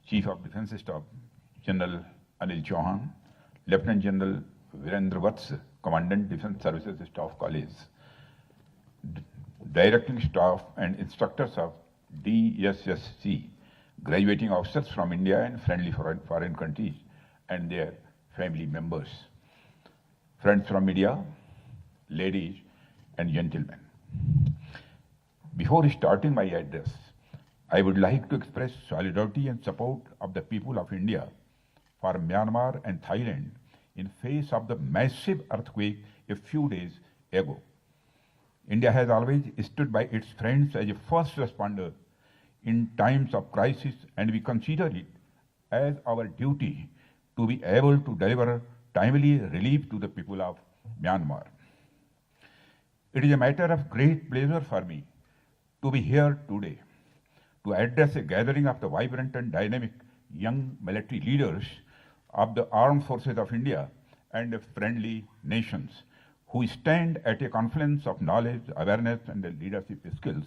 Chief of Defence Staff General Anil Chauhan, Lieutenant General Virendra Vats, Commandant Defence Services Staff College, Directing Staff and Instructors of DSSC, graduating officers from India and friendly foreign countries and their family members, friends from media, ladies and gentlemen. Before starting my address, I would like to express solidarity and support of the people of India for Myanmar and Thailand in face of the massive earthquake a few days ago. India has always stood by its friends as a first responder in times of crisis, and we consider it as our duty to be able to deliver timely relief to the people of Myanmar. It is a matter of great pleasure for me to be here today to address a gathering of the vibrant and dynamic young military leaders of the armed forces of India and friendly nations who stand at a confluence of knowledge, awareness, and leadership skills,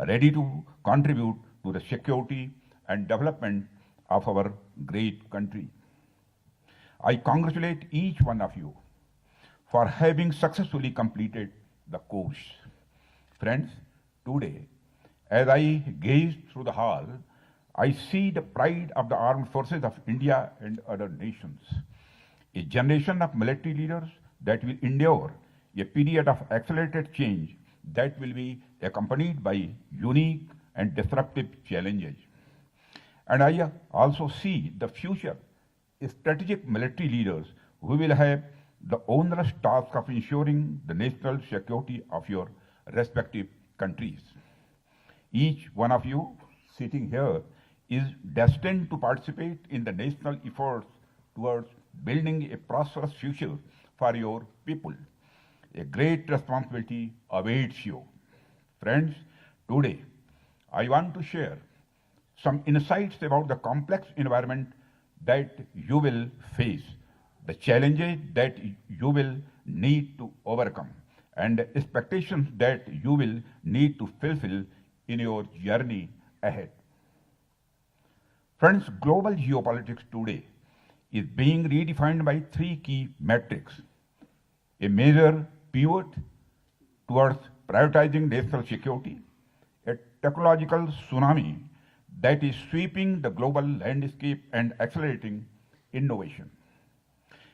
ready to contribute to the security and development of our great country. I congratulate each one of you for having successfully completed the course. Friends, today, as I gaze through the hall, I see the pride of the armed forces of India and other nations. A generation of military leaders that will endure a period of accelerated change that will be accompanied by unique and disruptive challenges. And I also see the future strategic military leaders who will have the onerous task of ensuring the national security of your respective countries. Each one of you sitting here is destined to participate in the national efforts towards building a prosperous future for your people. A great responsibility awaits you. Friends, today I want to share some insights about the complex environment that you will face, the challenges that you will need to overcome, and the expectations that you will need to fulfill in your journey ahead. Friends, global geopolitics today is being redefined by three key metrics: a major pivot towards prioritizing national security, a technological tsunami that is sweeping the global landscape and accelerating innovation.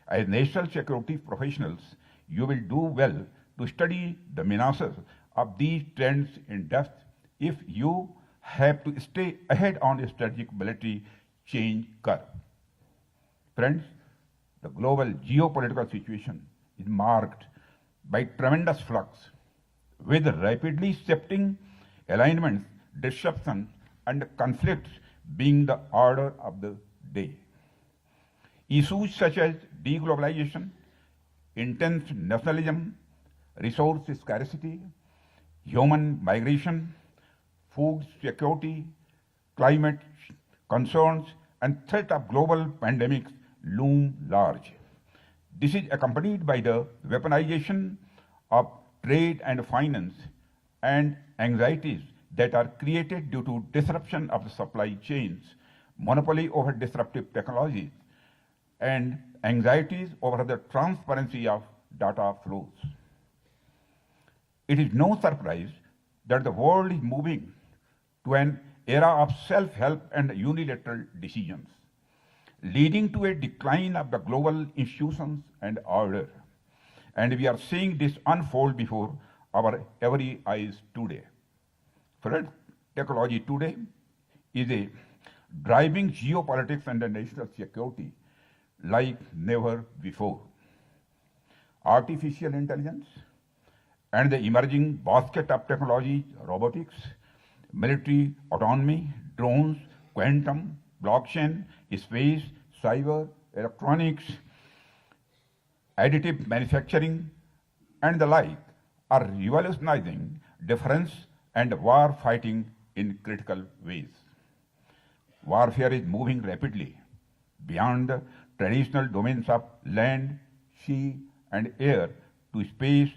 As national security professionals, you will do well to study the menaces of these trends in depth if you have to stay ahead on a strategic military change curve. Friends, the global geopolitical situation is marked by tremendous flux, with rapidly shifting alignments, disruptions, and conflicts being the order of the day. Issues such as deglobalization, intense nationalism, resource scarcity, human migration, food security, climate concerns, and threat of global pandemics loom large. This is accompanied by the weaponization of trade and finance and anxieties that are created due to disruption of the supply chains, monopoly over disruptive technologies, and anxieties over the transparency of data flows. It is no surprise that the world is moving to an era of self-help and unilateral decisions, leading to a decline of the global institutions and order. And we are seeing this unfold before our very eyes today. Friends, technology today is a driving geopolitics and national security like never before. Artificial intelligence and the emerging basket of technologies, robotics, military autonomy, drones, quantum, blockchain, space, cyber, electronics, additive manufacturing, and the like are revolutionizing defense and war fighting in critical ways. Warfare is moving rapidly beyond the traditional domains of land, sea, and air to space,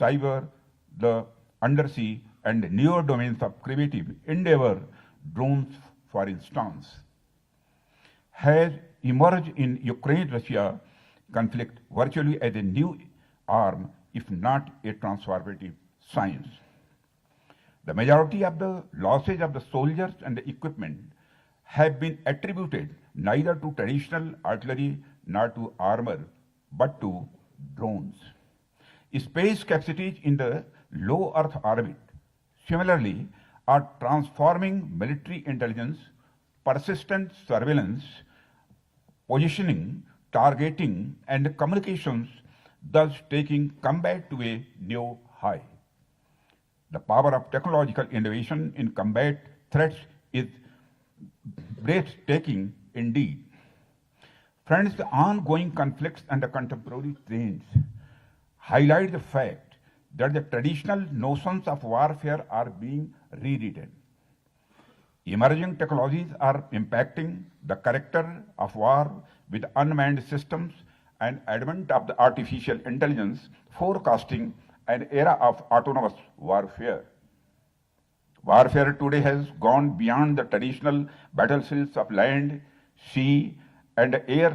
cyber, the undersea, and newer domains of creative endeavor, drones, for instance. has emerged in Ukraine-Russia conflict virtually as a new arm, if not a transformative science. The majority of the losses of the soldiers and the equipment have been attributed neither to traditional artillery nor to armor, but to drones. Space capacities in the low Earth orbit, similarly, are transforming military intelligence, persistent surveillance, positioning, targeting, and communications, thus taking combat to a new high. The power of technological innovation in combat threats is breathtaking indeed. Friends, the ongoing conflicts and the contemporary trends highlight the fact that the traditional notions of warfare are being rewritten. Emerging technologies are impacting the character of war with unmanned systems and advent of the artificial intelligence forecasting an era of autonomous warfare. Warfare today has gone beyond the traditional battlefields of land, sea, and air,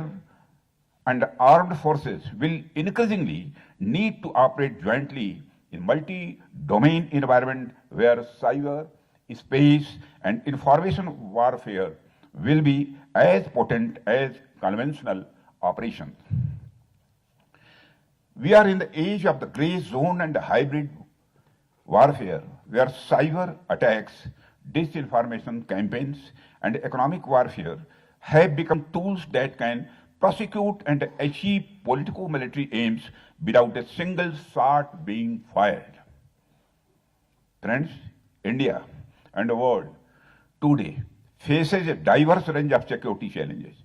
and armed forces will increasingly need to operate jointly in multi-domain environment where cyber, space, and information warfare will be as potent as conventional operations. We are in the age of the gray zone and hybrid warfare, where cyber attacks, disinformation campaigns, and economic warfare have become tools that can prosecute and achieve political military aims without a single shot being fired. Friends, India and the world today faces a diverse range of security challenges.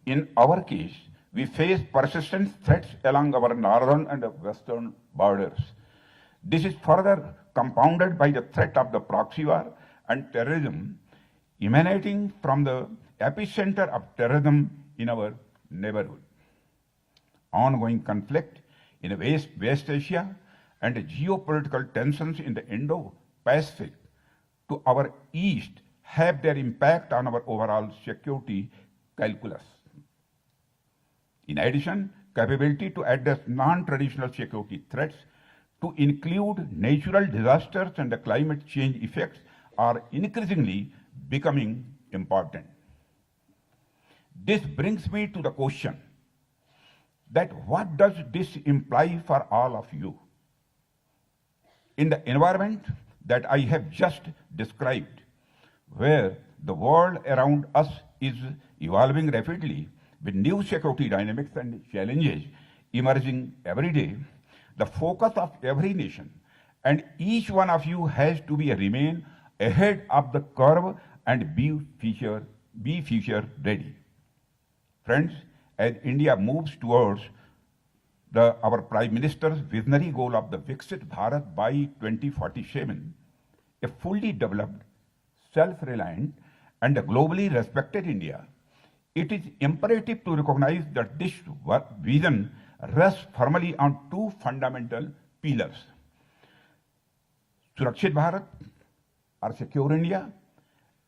In our case, we face persistent threats along our northern and western borders. This is further compounded by the threat of the proxy war and terrorism emanating from the epicenter of terrorism in our neighborhood. Ongoing conflict in West Asia and geopolitical tensions in the Indo-Pacific to our east have their impact on our overall security calculus. In addition, capability to address non-traditional security threats to include natural disasters and the climate change effects are increasingly becoming important. This brings me to the question that what does this imply for all of you? In the environment that I have just described, where the world around us is evolving rapidly with new security dynamics and challenges emerging every day, the focus of every nation and each one of you has to remain ahead of the curve and be future ready. Friends, as India moves towards our Prime Minister's visionary goal of the Viksit Bharat by 2047, a fully developed, self-reliant, and globally respected India, it is imperative to recognize that this vision rests firmly on two fundamental pillars. Surakshit Bharat, or secure India,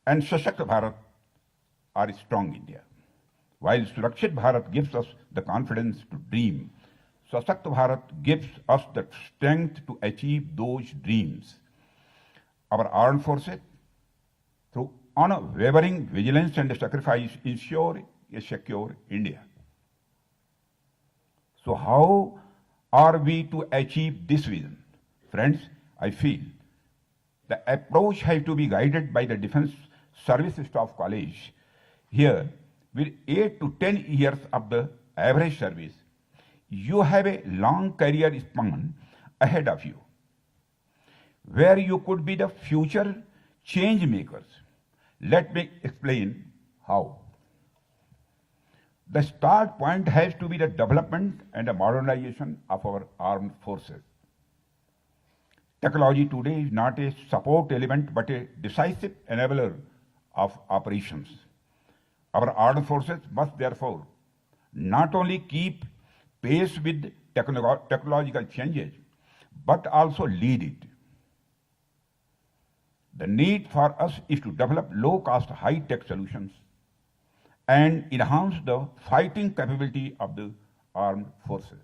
and Sashakt Bharat, or strong India. While Surakshit Bharat gives us the confidence to dream, Sashakt Bharat gives us the strength to achieve those dreams. Our armed forces, through unwavering vigilance and sacrifice, ensure a secure India. So how are we to achieve this vision? Friends, I feel the approach has to be guided by the Defense Service Staff College. Here, with 8 to 10 years of the average service, you have a long career span ahead of you, where you could be the future change makers. Let me explain how. The start point has to be the development and the modernization of our armed forces. Technology today is not a support element but a decisive enabler of operations. Our armed forces must therefore not only keep pace with technological changes, but also lead it. The need for us is to develop low-cost, high-tech solutions and enhance the fighting capability of the armed forces.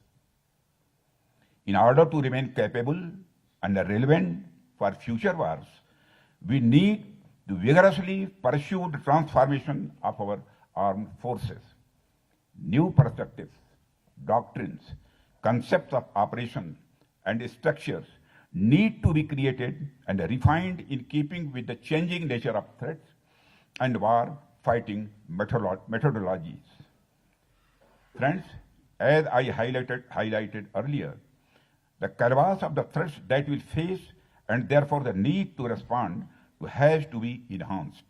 In order to remain capable and relevant for future wars, we need to vigorously pursue the transformation of our armed forces. New perspectives, doctrines, concepts of operation, and structures need to be created and refined in keeping with the changing nature of threats and war fighting methodologies. Friends, as I highlighted earlier, the canvas of the threats that we face and therefore the need to respond to has to be enhanced.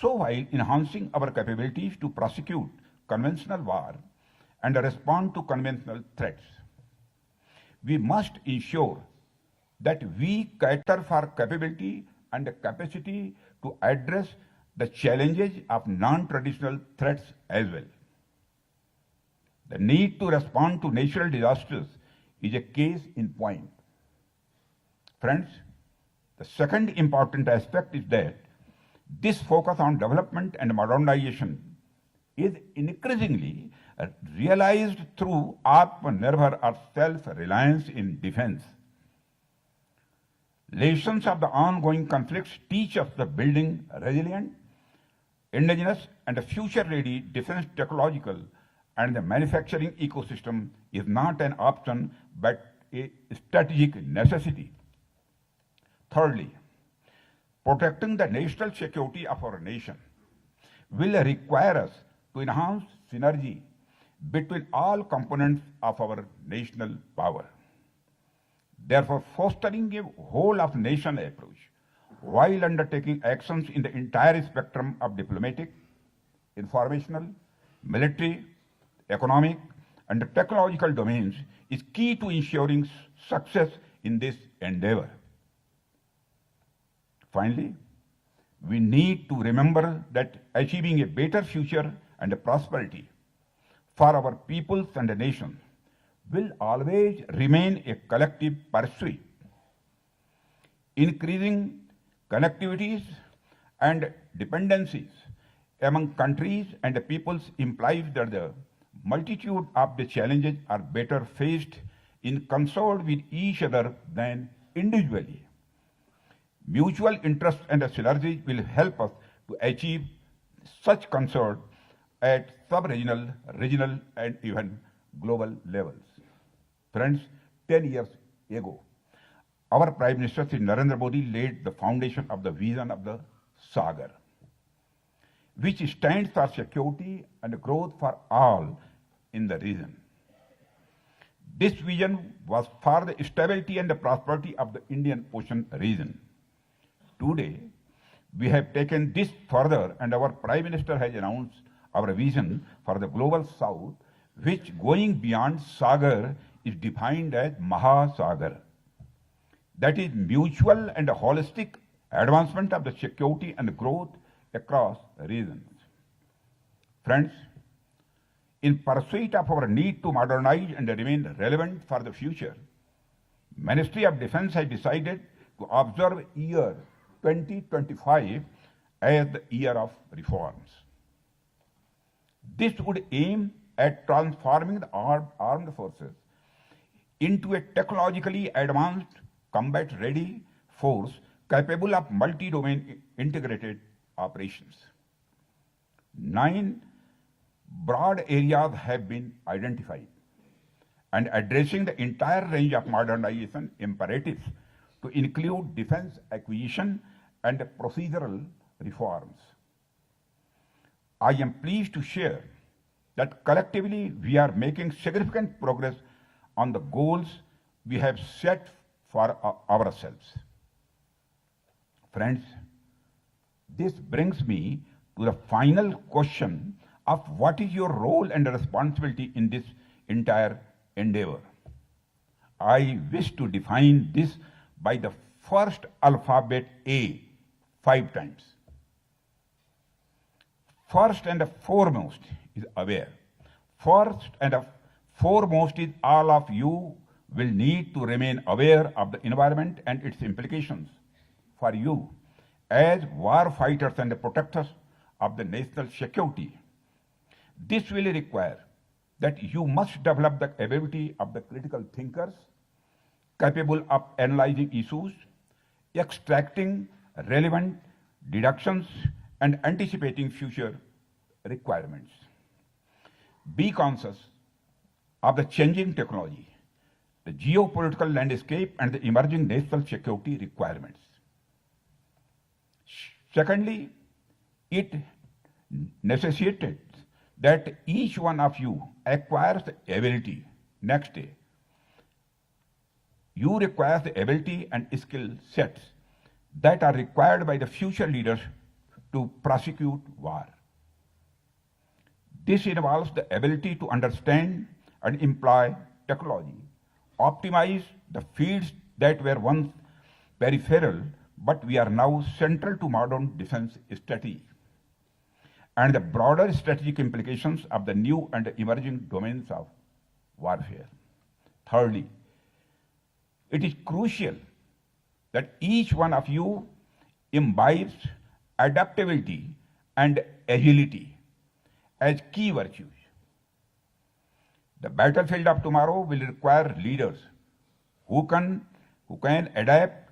So while enhancing our capabilities to prosecute conventional war and respond to conventional threats, we must ensure that we cater for capability and capacity to address the challenges of non-traditional threats as well. The need to respond to natural disasters is a case in point. Friends, the second important aspect is that this focus on development and modernization is increasingly realized through Atmanirbhar or self-reliance in defense. Lessons of the ongoing conflicts teach us that building resilient, indigenous, and future-ready defense technological and the manufacturing ecosystem is not an option but a strategic necessity. Thirdly, protecting the national security of our nation will require us to enhance synergy between all components of our national power. Therefore, fostering a whole-of-nation approach while undertaking actions in the entire spectrum of diplomatic, informational, military, economic, and technological domains is key to ensuring success in this endeavor. Finally, we need to remember that achieving a better future and prosperity for our peoples and the nation will always remain a collective pursuit. Increasing connectivities and dependencies among countries and peoples implies that the multitude of the challenges are better faced in concert with each other than individually. Mutual interest and synergy will help us to achieve such concert at sub-regional, regional, and even global levels. Friends, 10 years ago, our Prime Minister Sri Narendra Modi laid the foundation of the vision of the Sagar, which stands for security and growth for all in the region. This vision was for the stability and the prosperity of the Indian Ocean region. Today, we have taken this further and our Prime Minister has announced our vision for the global South, which going beyond Sagar is defined as Mahasagar. That is mutual and holistic advancement of the security and growth across regions. Friends, in pursuit of our need to modernize and remain relevant for the future, Ministry of Defense has decided to observe year 2025 as the year of reforms. This would aim at transforming the armed forces into a technologically advanced, combat-ready force capable of multi-domain integrated operations. 9 broad areas have been identified, and addressing the entire range of modernization imperatives to include defense acquisition and procedural reforms. I am pleased to share that collectively we are making significant progress on the goals we have set for ourselves. Friends, this brings me to the final question of what is your role and responsibility in this entire endeavor. I wish to define this by the first alphabet A 5 times. First and foremost is aware. First and foremost is all of you will need to remain aware of the environment and its implications for you as war fighters and protectors of the national security. This will require that you must develop the ability of the critical thinkers, capable of analyzing issues, extracting relevant deductions, and anticipating future requirements. Be conscious of the changing technology, the geopolitical landscape, and the emerging national security requirements. Secondly, it necessitates that each one of you acquires the ability. Next day, you require the ability and skill sets that are required by the future leaders to prosecute war. This involves the ability to understand and employ technology, optimize the fields that were once peripheral, but we are now central to modern defense strategy, and the broader strategic implications of the new and emerging domains of warfare. Thirdly, it is crucial that each one of you imbibes adaptability and agility as key virtues. The battlefield of tomorrow will require leaders who can adapt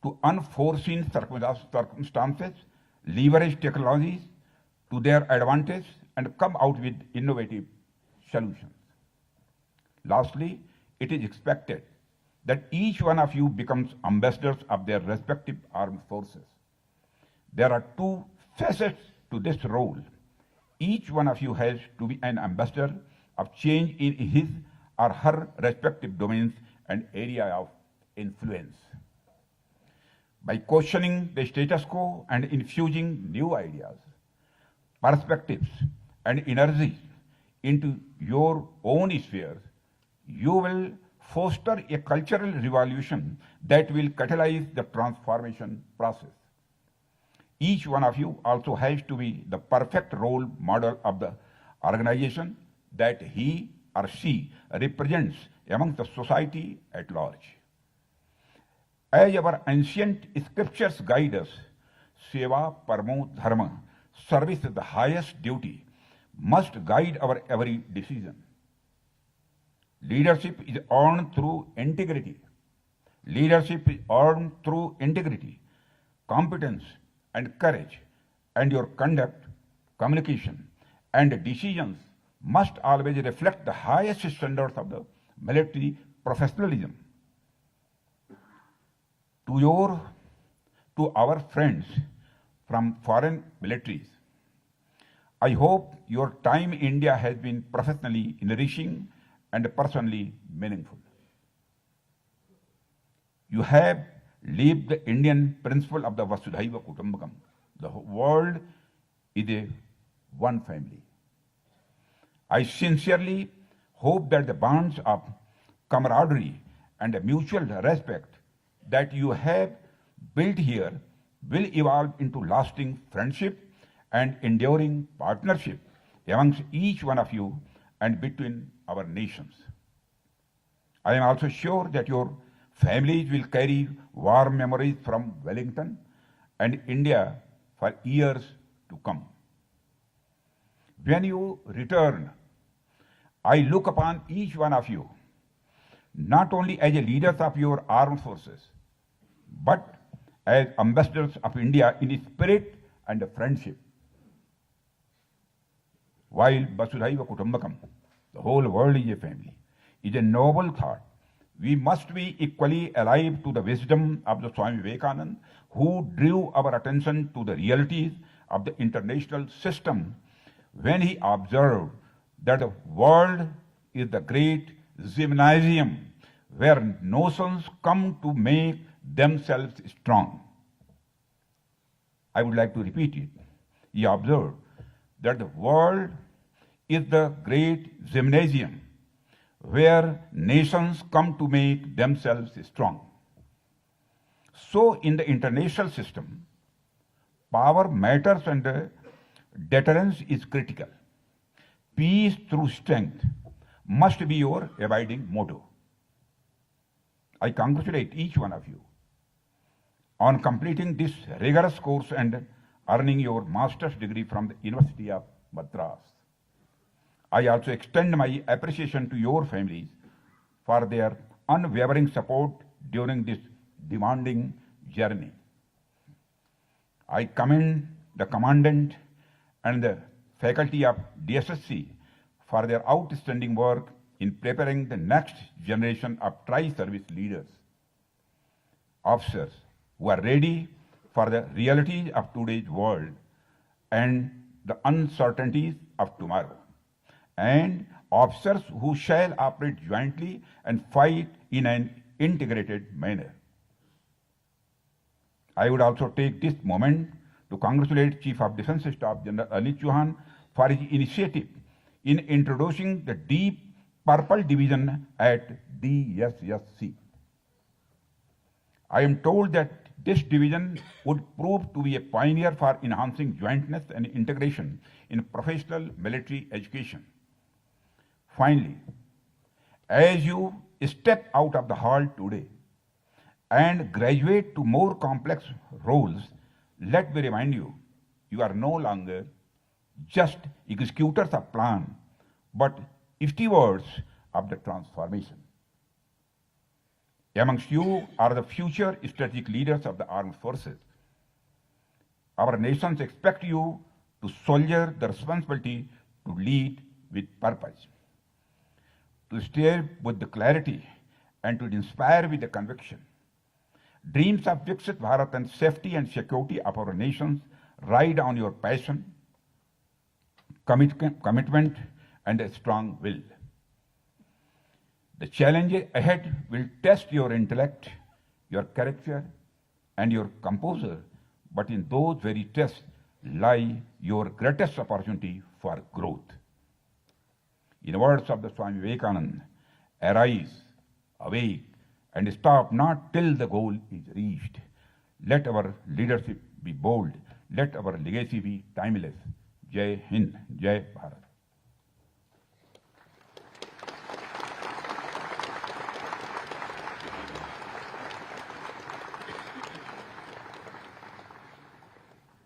to unforeseen circumstances, leverage technologies to their advantage, and come out with innovative solutions. Lastly, it is expected that each one of you becomes ambassadors of their respective armed forces. There are two facets to this role. Each one of you has to be an ambassador of change in his or her respective domains and area of influence. By questioning the status quo and infusing new ideas, perspectives, and energies into your own spheres, you will foster a cultural revolution that will catalyze the transformation process. Each one of you also has to be the perfect role model of the organization that he or she represents among the society at large. As our ancient scriptures guide us, Seva Paramo Dharma, service is the highest duty, must guide our every decision. Leadership is earned through integrity. Leadership is earned through integrity, competence, and courage, and your conduct, communication, and decisions must always reflect the highest standards of the military professionalism. To our friends from foreign militaries, I hope your time in India has been professionally enriching and personally meaningful. You have lived the Indian principle of the Vasudhaiva Kutumbakam. The world is a one family. I sincerely hope that the bonds of camaraderie and mutual respect that you have built here will evolve into lasting friendship and enduring partnership amongst each one of you and between our nations. I am also sure that your families will carry warm memories from Wellington and India for years to come. When you return, I look upon each one of you not only as a leaders of your armed forces, but as ambassadors of India in spirit and friendship. While Vasudhaiva Kutumbakam, the whole world is a family, is a noble thought, we must be equally alive to the wisdom of the Swami Vivekananda, who drew our attention to the realities of the international system when he observed that the world is the great gymnasium where notions come to make themselves strong. I would like to repeat it. He observed that the world is the great gymnasium where nations come to make themselves strong. So in the international system, power matters and deterrence is critical. Peace through strength must be your abiding motto. I congratulate each one of you on completing this rigorous course and earning your master's degree from the University of Madras. I also extend my appreciation to your families for their unwavering support during this demanding journey. I commend the Commandant and the faculty of DSSC for their outstanding work in preparing the next generation of tri-service leaders, officers who are ready for the realities of today's world and the uncertainties of tomorrow, and officers who shall operate jointly and fight in an integrated manner. I would also take this moment to congratulate Chief of Defence Staff General Anil Chauhan for his initiative in introducing the Deep Purple Division at DSSC. I am told that this division would prove to be a pioneer for enhancing jointness and integration in professional military education. Finally, as you step out of the hall today and graduate to more complex roles, let me remind you, you are no longer just executors of plan, but stewards of the transformation. Amongst you are the future strategic leaders of the armed forces. Our nations expect you to shoulder the responsibility to lead with purpose, to steer with the clarity, and to inspire with the conviction. Dreams of Viksit Bharat and safety and security of our nations ride on your passion, commitment, and a strong will. The challenge ahead will test your intellect, your character, and your composure, but in those very tests lie your greatest opportunity for growth. In the words of the Swami Vivekananda, arise, awake, and stop not till the goal is reached. Let our leadership be bold. Let our legacy be timeless. Jai Hind, Jai Bharat.